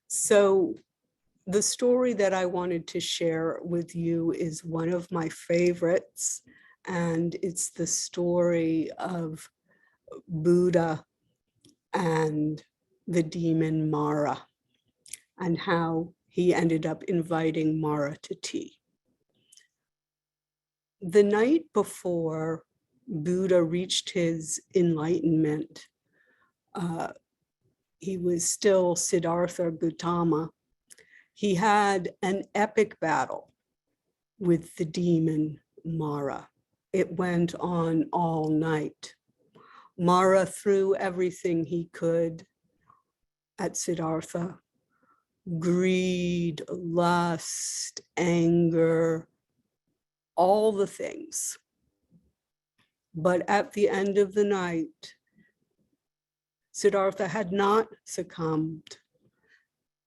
So the story that I wanted to share with you is one of my favorites, and it's the story of Buddha and the demon Mara, and how he ended up inviting Mara to tea. The night before Buddha reached his enlightenment, he was still Siddhartha Gautama. He had an epic battle with the demon Mara. It went on all night. Mara threw everything he could at Siddhartha: greed, lust, anger, all the things. But at the end of the night, Siddhartha had not succumbed,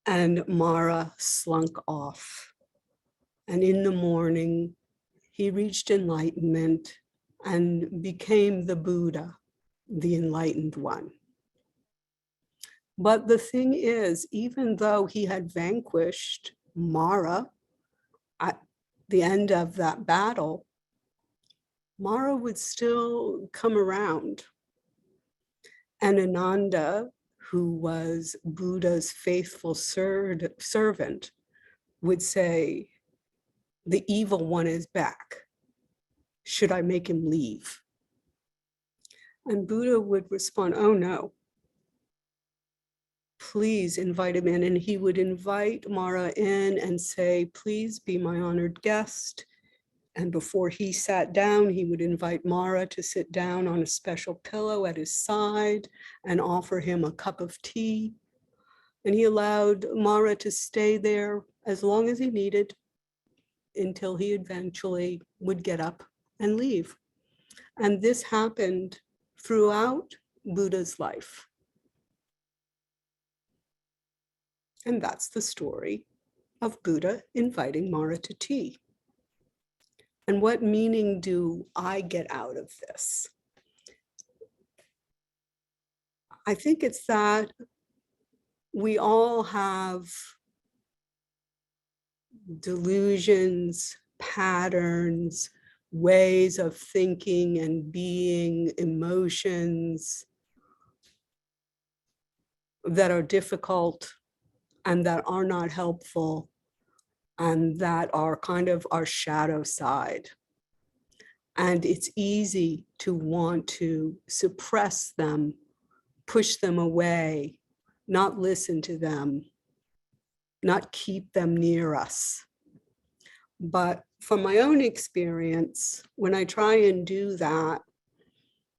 and Mara slunk off. And in the morning, he reached enlightenment and became the Buddha, the enlightened one. But the thing is, even though he had vanquished Mara at the end of that battle, Mara would still come around. And Ananda, who was Buddha's faithful servant, would say, "The evil one is back. Should I make him leave?" And Buddha would respond, "Oh no, please invite him in." And he would invite Mara in and say, "Please be my honored guest." And before he sat down, he would invite Mara to sit down on a special pillow at his side and offer him a cup of tea. And he allowed Mara to stay there as long as he needed, until he eventually would get up and leave. And this happened throughout Buddha's life. And that's the story of Buddha inviting Mara to tea. And what meaning do I get out of this? I think it's that we all have delusions, patterns, ways of thinking and being, emotions that are difficult and that are not helpful, and that are kind of our shadow side. And it's easy to want to suppress them, push them away, not listen to them, not keep them near us. But from my own experience, when I try and do that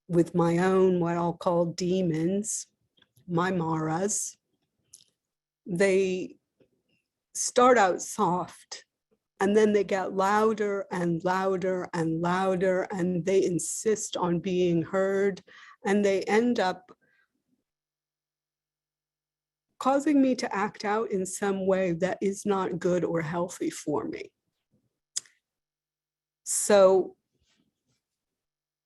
with my own, what I'll call demons, my Maras, they start out soft, and then they get louder and louder and louder, and they insist on being heard, and they end up causing me to act out in some way that is not good or healthy for me. So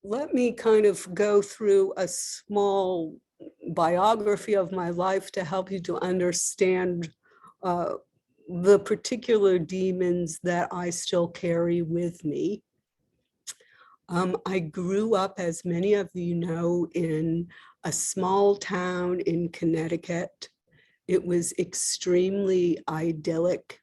let me kind of go through a small biography of my life to help you to understand the particular demons that I still carry with me. I grew up, as many of you know, in a small town in Connecticut. It was extremely idyllic.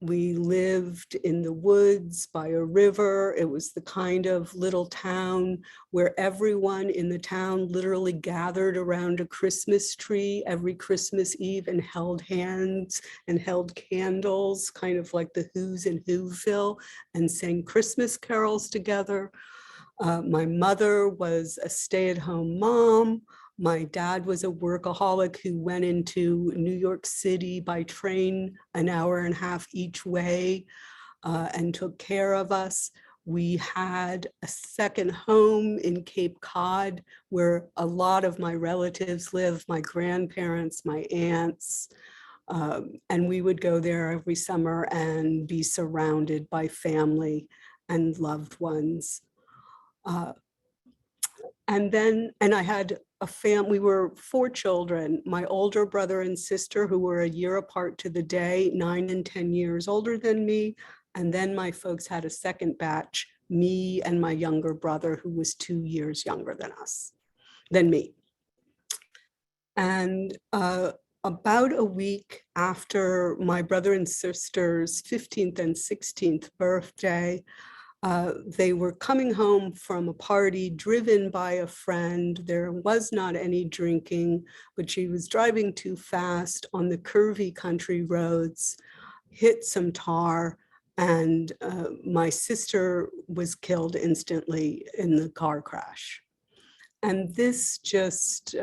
We lived in the woods by a river. It was the kind of little town where everyone in the town literally gathered around a Christmas tree every Christmas Eve and held hands and held candles, kind of like the Who's in Whoville, and sang Christmas carols together. My mother was a stay-at-home mom. My dad was a workaholic who went into New York City by train an hour and a half each way and took care of us. We had a second home in Cape Cod where a lot of my relatives live, my grandparents, my aunts, and we would go there every summer and be surrounded by family and loved ones. And I had we were 4 children, my older brother and sister who were a year apart to the day, 9 and 10 years older than me. And then my folks had a second batch, me and my younger brother who was 2 years younger than me. And about a week after my brother and sister's 15th and 16th birthday, they were coming home from a party driven by a friend. There was not any drinking, but she was driving too fast on the curvy country roads, hit some tar, and my sister was killed instantly in the car crash. And this just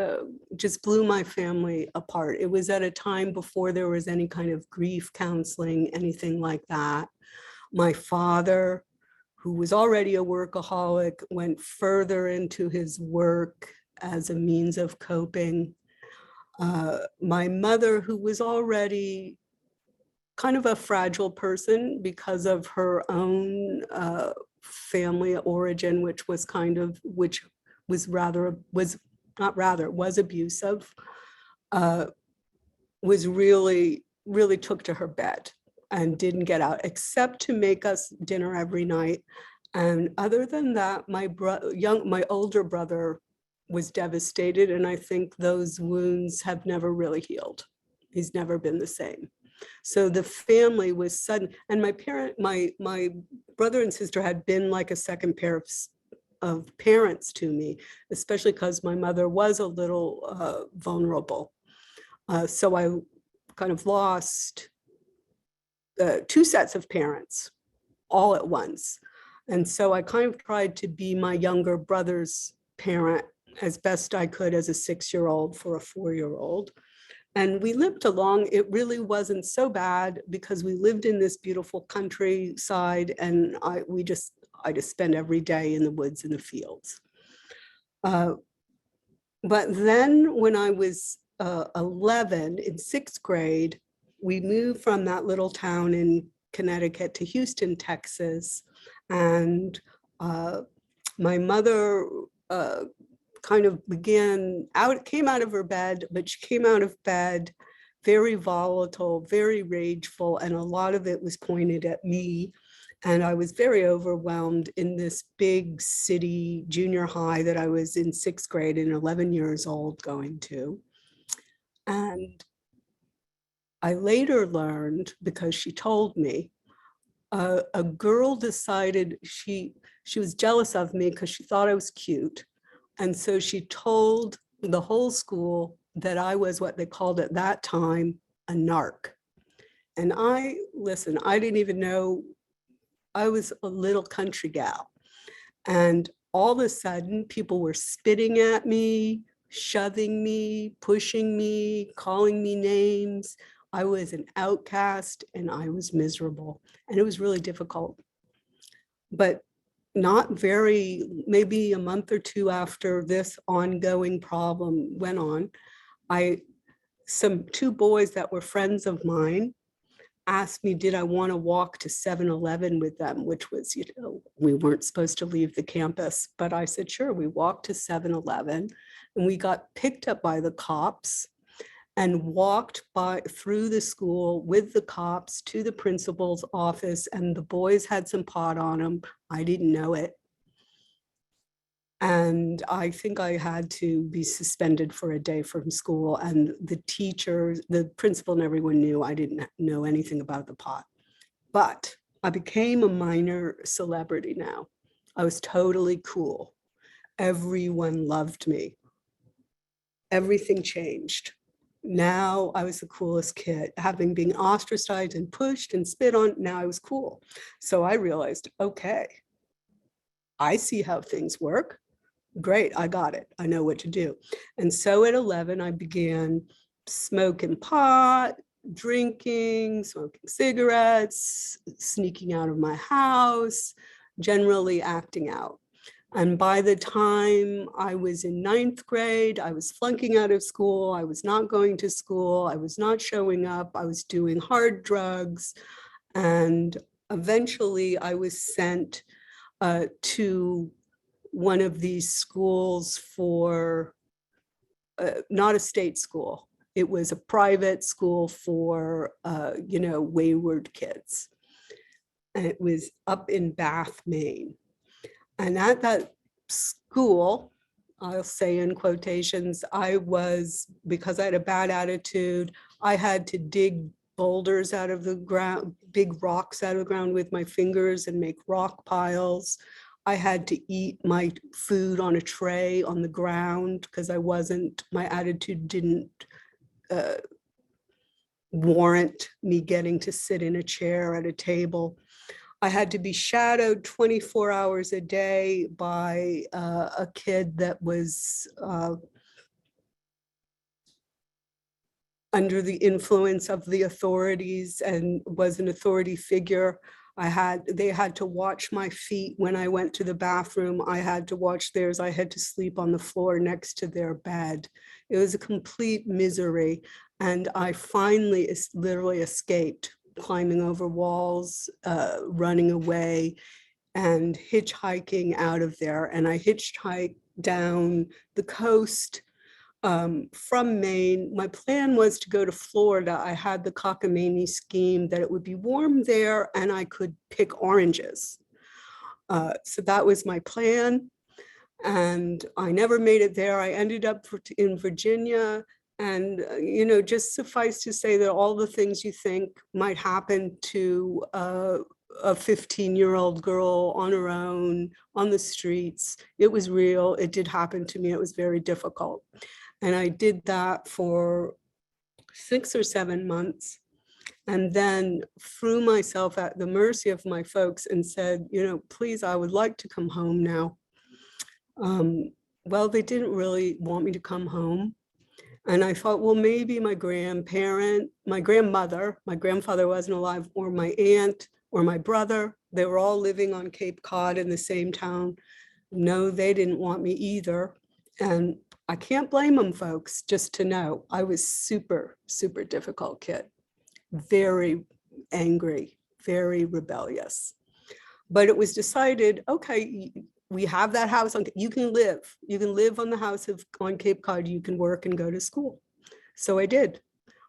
blew my family apart. It was at a time before there was any kind of grief counseling, anything like that. My father, who was already a workaholic, went further into his work as a means of coping. My mother, who was already kind of a fragile person because of her own family origin, which was abusive, was really took to her bed and didn't get out except to make us dinner every night. And other than that, my older brother was devastated. And I think those wounds have never really healed. He's never been the same. So the family was sudden. And my brother and sister had been like a second pair of parents to me, especially because my mother was a little vulnerable. So I kind of lost 2 sets of parents all at once. And so I kind of tried to be my younger brother's parent as best I could as a 6-year-old for a 4-year-old. And we lived along. It really wasn't so bad because we lived in this beautiful countryside, and I just spent every day in the woods and the fields. But then when I was 11 in 6th grade, we moved from that little town in Connecticut to Houston, Texas. And my mother kind of came out of her bed, but she came out of bed very volatile, very rageful, and a lot of it was pointed at me. And I was very overwhelmed in this big city junior high that I was in 6th grade and 11 years old going to. And I later learned, because she told me, a girl decided she was jealous of me because she thought I was cute. And so she told the whole school that I was what they called at that time a narc. And I didn't even know. I was a little country gal. And all of a sudden, people were spitting at me, shoving me, pushing me, calling me names. I was an outcast and I was miserable. And it was really difficult. But maybe a month or 2 after this ongoing problem went on, 2 boys that were friends of mine asked me, did I want to walk to 7-Eleven with them, which was, we weren't supposed to leave the campus. But I said, sure. We walked to 7-Eleven and we got picked up by the cops and walked through the school with the cops to the principal's office. And the boys had some pot on them. I didn't know it. And I think I had to be suspended for a day from school. And the teachers, the principal and everyone knew I didn't know anything about the pot. But I became a minor celebrity now. I was totally cool. Everyone loved me. Everything changed. Now I was the coolest kid. Having been ostracized and pushed and spit on, now I was cool. So I realized, okay, I see how things work. Great, I got it. I know what to do. And so at 11, I began smoking pot, drinking, smoking cigarettes, sneaking out of my house, generally acting out. And by the time I was in 9th grade, I was flunking out of school. I was not going to school. I was not showing up. I was doing hard drugs. And eventually I was sent to one of these schools for not a state school. It was a private school for, wayward kids. And it was up in Bath, Maine. And at that school, I'll say in quotations, because I had a bad attitude, I had to dig boulders out of the ground, big rocks out of the ground with my fingers and make rock piles. I had to eat my food on a tray on the ground because my attitude didn't warrant me getting to sit in a chair at a table. I had to be shadowed 24 hours a day by a kid that was under the influence of the authorities and was an authority figure. They had to watch my feet when I went to the bathroom. I had to watch theirs. I had to sleep on the floor next to their bed. It was a complete misery. And I finally literally escaped, climbing over walls, running away, and hitchhiking out of there. And I hitchhiked down the coast from Maine. My plan was to go to Florida. I had the cockamamie scheme that it would be warm there and I could pick oranges. So that was my plan. And I never made it there. I ended up in Virginia. And, just suffice to say that all the things you think might happen to a 15-year-old girl on her own on the streets, it was real. It did happen to me. It was very difficult. And I did that for 6 or 7 months, and then threw myself at the mercy of my folks and said, please, I would like to come home now. Well, they didn't really want me to come home. And I thought, well, maybe my grandfather wasn't alive, or my aunt or my brother, they were all living on Cape Cod in the same town. No, they didn't want me either. And I can't blame them, folks, just to know I was super, super difficult kid, very angry, very rebellious. But it was decided, okay, we have that house you can live on the house on Cape Cod, you can work and go to school. So I did.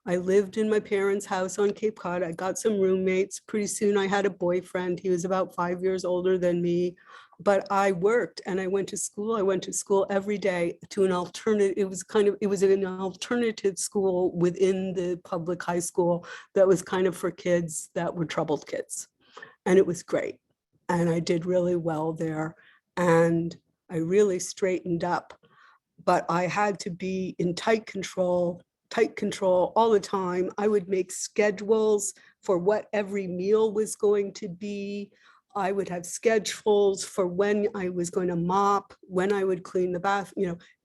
I lived in my parents' house on Cape Cod. I got some roommates. Pretty soon I had a boyfriend. He was about 5 years older than me, but I worked and I went to school. I went to school every day to an alternative. It was an alternative school within the public high school that was kind of for kids that were troubled kids. And it was great. And I did really well there. And I really straightened up, but I had to be in tight control all the time. I would make schedules for what every meal was going to be. I would have schedules for when I was going to mop, when I would clean the bath.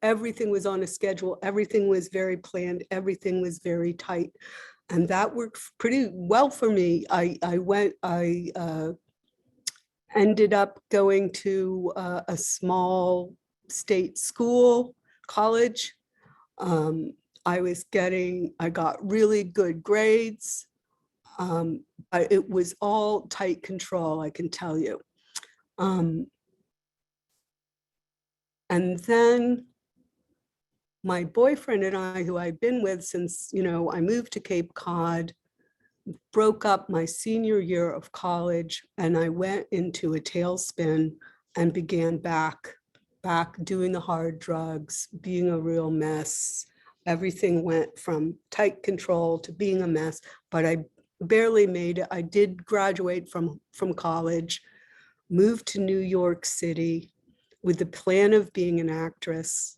Everything was on a schedule. Everything was very planned. Everything was very tight. And that worked pretty well for me. I ended up going to a small state school, college. I got really good grades. It was all tight control, I can tell you. And then my boyfriend and I, who I'd been with since, I moved to Cape Cod, broke up my senior year of college, and I went into a tailspin and began back doing the hard drugs, being a real mess. Everything went from tight control to being a mess, but I barely made it. I did graduate from college, moved to New York City with the plan of being an actress,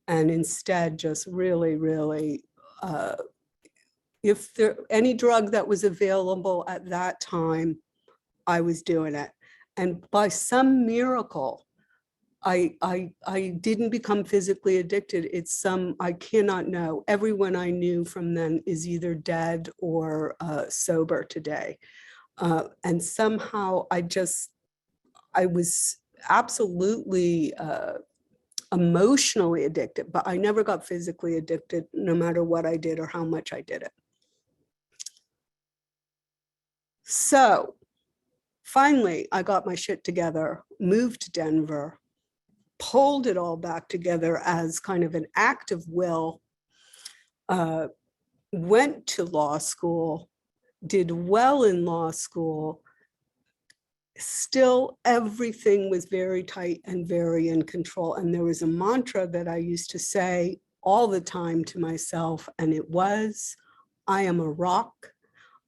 and instead just really, really, if there any drug that was available at that time, I was doing it. And by some miracle, I didn't become physically addicted. I cannot know. Everyone I knew from then is either dead or sober today. And somehow I was absolutely emotionally addicted, but I never got physically addicted, no matter what I did or how much I did it. So finally, I got my shit together, moved to Denver, pulled it all back together as kind of an act of will, went to law school, did well in law school. Still, everything was very tight and very in control. And there was a mantra that I used to say all the time to myself, and it was, I am a rock,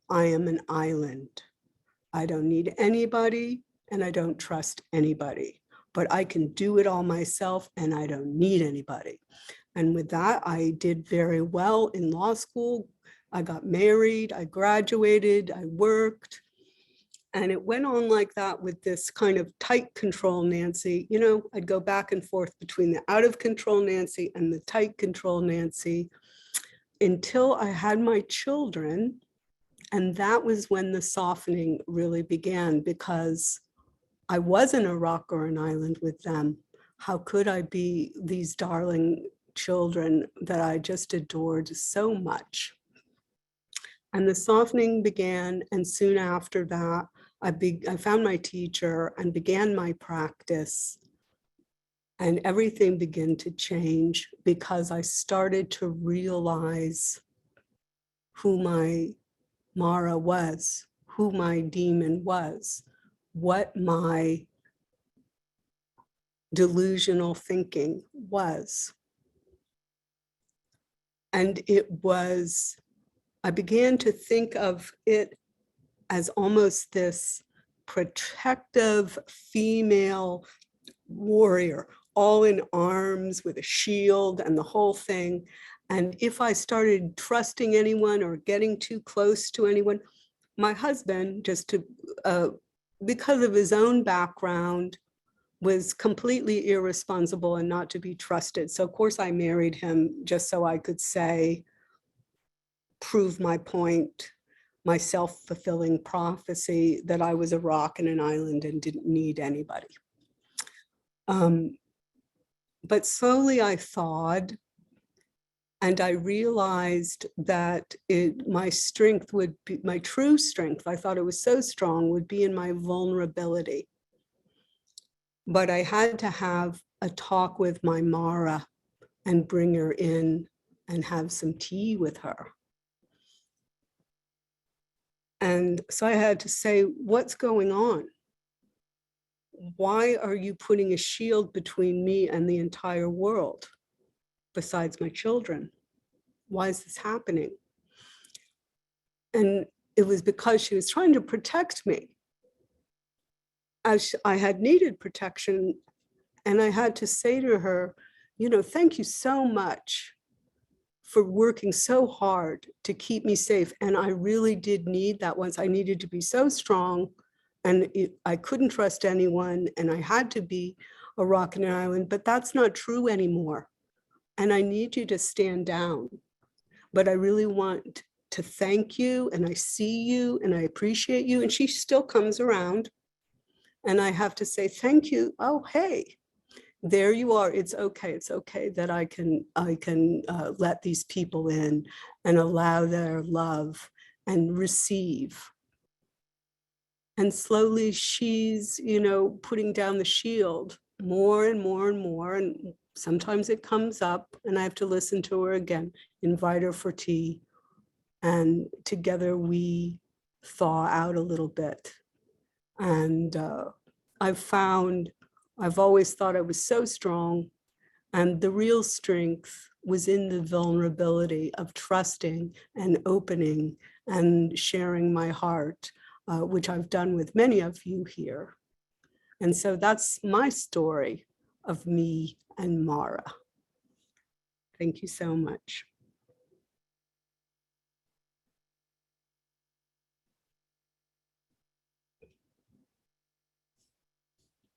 I am an island. I don't need anybody, and I don't trust anybody, but I can do it all myself, and I don't need anybody. And with that, I did very well in law school. I got married, I graduated, I worked. And it went on like that with this kind of tight control Nancy. You know, I'd go back and forth between the out of control Nancy and the tight control Nancy until I had my children. And that was when the softening really began, because I wasn't a rock or an island with them. How could I be these darling children that I just adored so much? And the softening began, and soon after that, I found my teacher and began my practice, and everything began to change because I started to realize who my Mara was, who my demon was, what my delusional thinking was. And I began to think of it as almost this protective female warrior, all in arms with a shield and the whole thing. And if I started trusting anyone or getting too close to anyone, my husband, because of his own background, was completely irresponsible and not to be trusted. So of course I married him just so I could prove my point, my self-fulfilling prophecy that I was a rock and an island and didn't need anybody. But slowly I thawed, and I realized that my strength would be, my true strength, I thought it was so strong, would be in my vulnerability. But I had to have a talk with my Mara and bring her in and have some tea with her. And so I had to say, what's going on? Why are you putting a shield between me and the entire world, besides my children? Why is this happening? And it was because she was trying to protect me, as I had needed protection. And I had to say to her, you know, thank you so much for working so hard to keep me safe. And I really did need that once. I needed to be so strong, and I couldn't trust anyone, and I had to be a rock and an island, but that's not true anymore. And I need you to stand down. But I really want to thank you, and I see you, and I appreciate you. And she still comes around, and I have to say, thank you. Oh, hey, there you are. It's okay that I can let these people in and allow their love and receive. And slowly she's, you know, putting down the shield more and more and more. And sometimes it comes up and I have to listen to her again, invite her for tea. And together we thaw out a little bit. And I've always thought I was so strong, and the real strength was in the vulnerability of trusting and opening and sharing my heart, which I've done with many of you here. And so that's my story of me and Mara. Thank you so much.